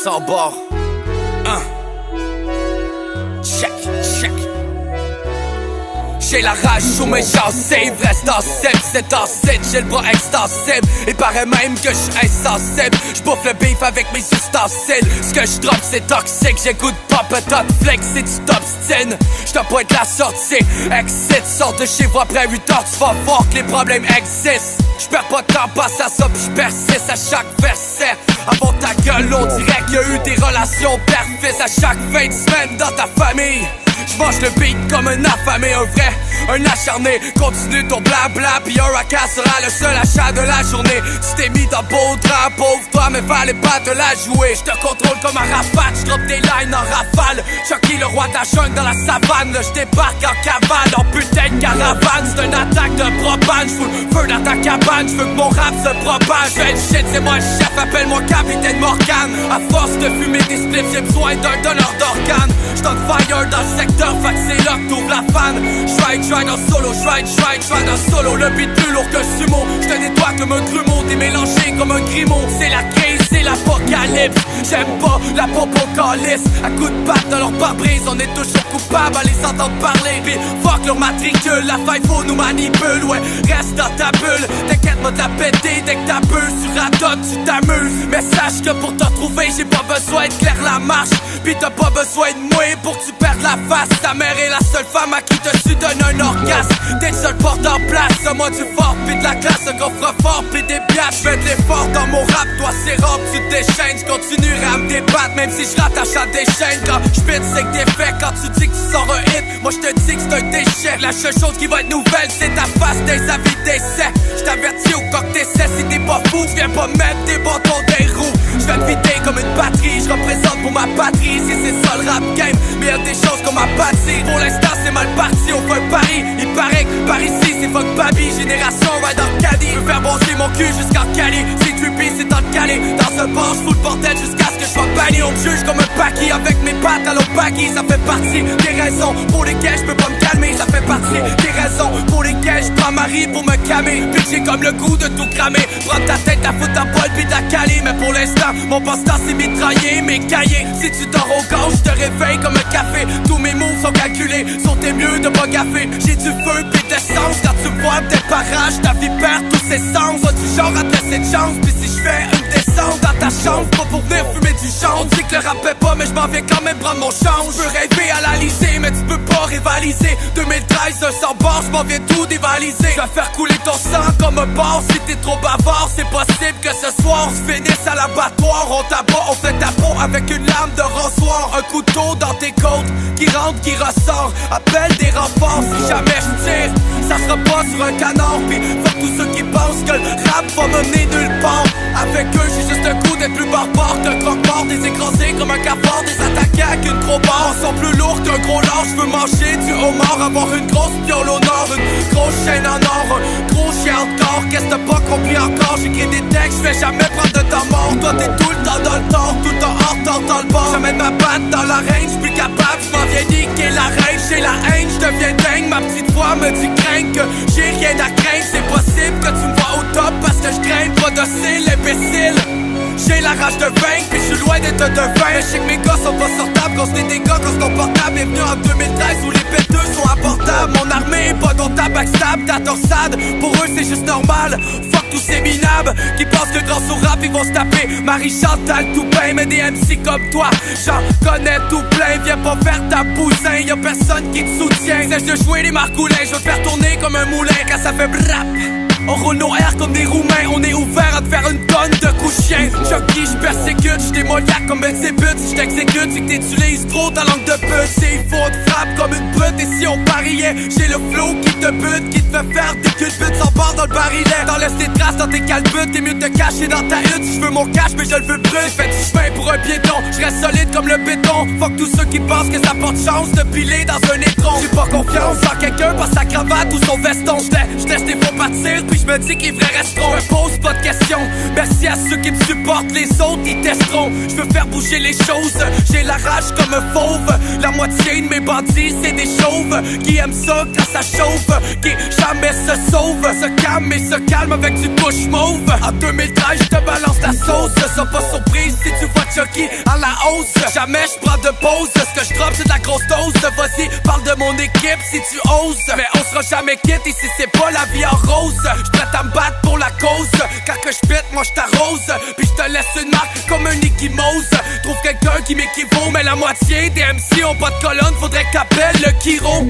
Sans bord. Check, check. J'ai la rage sous mes gencives, reste en cible, c'est en site, j'ai le bras extensible. Il paraît même que je suis insensible. J'bouffe le beef avec mes ustensiles. Ce que j'drop c'est toxique, j'écoute pop top flex et tu t'obstines. J'dois pas être la sortie, excite, sors de chez vous après 8 heures, tu vas voir que les problèmes existent. J'perds pas de temps, passe à ça pis j'persiste à chaque verset. Avant ta gueule, on dirait qu'il y a eu des relations père-fils à chaque fin de semaine dans ta famille. J'mange le beat comme un affamé, un vrai, un acharné. Continue ton blabla, pis un racas sera le seul achat de la journée. Tu t'es mis dans beau drap, pauvre toi, mais fallait pas te la jouer. J'te contrôle comme un rafale, j'drop des lines en rafale. Chucky le roi de la jungle dans la savane, là j'débarque en cavale, en putain de caravane. C'est une attaque de propane, j'fous le feu dans ta cabane. J'veux que mon rap se propage, j'fais shit, c'est moi le chef, appelle-moi Capitaine Morgan. À force de fumer des spliffs, j'ai besoin d'un donneur d'organes. J't'en fire dans le secteur, fait que c'est là que t'ouvres la fan. J'ride en solo, j'ride en solo. Le beat plus lourd qu'un sumo, j'te nettoie comme un grumeau. T'es mélangé comme un grimaud. C'est la crise, c'est l'apocalypse. J'aime pas la popocalypse. À coups de patte dans leur pare-brise, on est toujours coupable à les entendre parler. Pis fuck leur matricule, la FIFO nous manipule. Ouais, reste dans ta bulle, t'inquiète moi de la péter. Dès que ta bulle, tu radotes, tu t'amuses. Mais sache que pour te retrouver, j'ai pas besoin de clair la marche. Pis t'as pas besoin de moi pour que tu perdes la face. Ta mère est la seule femme à qui te su donne un orgasme. T'es le seul porte en place, moi du fort pis de la classe, un coffre fort pis des biatches. J'fais de l'effort dans mon rap, toi c'est rare que tu te déchaînes. J'continuerai à me débattre même si j'rattache à des chaînes. Quand j'pite c'est que t'es fait, quand tu dis que tu sors un hit, moi j'te dis que c'est un déchet. La seule chose qui va être nouvelle c'est ta face des avis d'essai. J't'avertis au coq t'essaies, si t'es pas fou, j'viens pas mettre des bâtons des roues. J'vais te vider comme une batterie, j'représente pour ma patrie. Si c'est ça le rap game, mais y'a des choses qu'on m'a bâti. Pour l'instant c'est mal parti, on fait un pari. Il paraît que par ici c'est fuck baby. Génération ouais dans le caddie. J'veux faire bronzer mon cul jusqu'en Cali. C'est trippy, c'est dans le calé. Dans un bar, j'fous le bordel jusqu'à ce que j'sois banni. On me juge comme un paquis avec mes pattes à l'autre paquis. Ça fait partie des raisons pour lesquelles j'peux pas me calmer. Ça fait partie des raisons pour lesquelles j'prends ma rue pour me calmer. Puis j'ai comme le goût de tout cramer. Prendre ta tête, ta foutre ta poil puis ta caler. Mais pour l'instant, mon passe-temps c'est mitraillé. Mes cahiers, si tu dors au gauche, j'te réveille comme un café. Tous mes moves sont calculés, sauter mieux de pas gaffer. J'ai du feu pis de sens, quand tu vois peut-être par rage, ta vie perd tous ses sens. Pas du genre à te laisser de chance, pis si j'fais une descente dans ta chambre, pas pour venir fumer du champ. On dit que le rap fait pas, mais j'm'en viens quand même prendre mon change. J'veux rêver à la lycée, mais tu peux pas rivaliser. 2013, un sans bord, j'm'en viens tout dévaliser. J'vais faire couler ton sang comme un porc. Si t'es trop bavard, c'est possible que ce soir on se finisse à l'abattoir. On t'abat, on fait ta peau avec une lame de rasoir. Un couteau dans tes côtes, qui rentre, qui ressort. Appelle des renforts si jamais j'tire. Ça sera pas sur un canard. Pis fuck tous ceux qui pensent que le rap va me mener nulle part. Avec eux j'ai juste un coup d'être plus barbare qu'un croque-mort. Des écrasés comme un cafard, des attaquants qu'une crowbar. Sont plus lourds qu'un gros lard. J'veux manger du homard, avoir une grosse piole au nord. Une grosse chaîne en or, un gros chien hardcore. Qu'est-ce que t'as pas compris encore? J'écris des textes, j'vais jamais prendre de temps mort. Toi t'es tout le temps dans le tort, tout le temps hors temps dans le bord. J'amène ma batte dans l'arène, j'suis plus capable, j'm'en viens niquer la reine. J'ai la haine, j'deviens dingue, ma petite voix me dit crains que j'ai rien à craindre. C'est possible que tu me vois au top parce que j'crains pas docile, imbécile. J'ai la rage de vaincre, pis j'suis loin d'être de vin. Mais j'sais que mes gars sont pas sortables, cause des dégâts, cause ton portable est venu en 2013 où les péteux sont abordables. Mon armée est pas dans ta backstab, ta torsade. Pour eux c'est juste normal, fuck tous ces minables qui pensent que grâce au rap ils vont se taper Marie-Chantal Toupin. Mais des MC comme toi, j'en connais tout plein. Viens pas faire ta bousin, y'a personne qui te soutient. Sèche de jouer les marcoulins, je veux te faire tourner comme un moulin quand ça fait brap. On roule nos airs comme des Roumains, on est ouvert à te faire une tonne de coups de chien. Chucky, j'persécute, j'démoliaque comme un but. Si j't'exécute, c'est que t'utilises trop ta langue de pute. C'est il faut te frappe comme une brute. Et si on pariait, j'ai le flow qui te bute, qui te fait faire des culbutes sans barre dans le barillet. T'enlèves tes traces dans tes calbutes, t'es mieux de te cacher dans ta hutte. Si j'veux mon cash, mais je le veux brut. J'ai fait du chemin pour un piéton, j'reste solide comme le béton. Fuck tous ceux qui pensent que ça porte chance de piler dans un étron. J'ai pas confiance en quelqu'un par sa cravate ou son veston. J'laisse des faux partir puis je me dis que les vrais resteront. Je me pose pas de questions, merci à ceux qui me supportent. Les autres ils testeront, je veux faire bouger les choses. J'ai la rage comme un fauve. La moitié de mes bandits c'est des chauves qui aiment ça quand ça chauffe, qui jamais se sauve. Se calme et se calme avec du push mauve. En 2013 je te balance la sauce. Sois pas surprise si tu vois Chucky à la hausse. Jamais je prends de pause, ce que je drop c'est de la grosse dose. Vas-y parle de mon équipe si tu oses. Mais on sera jamais quitte ici c'est pas la vie en rose. Je prête à me battre pour la cause. Quand que je pète moi je t'arrose. Puis je te laisse une marque comme un Ikimose. Trouve quelqu'un qui m'équivaut. Mais la moitié des MC ont pas de colonne. Faudrait qu'appelle le Kiro.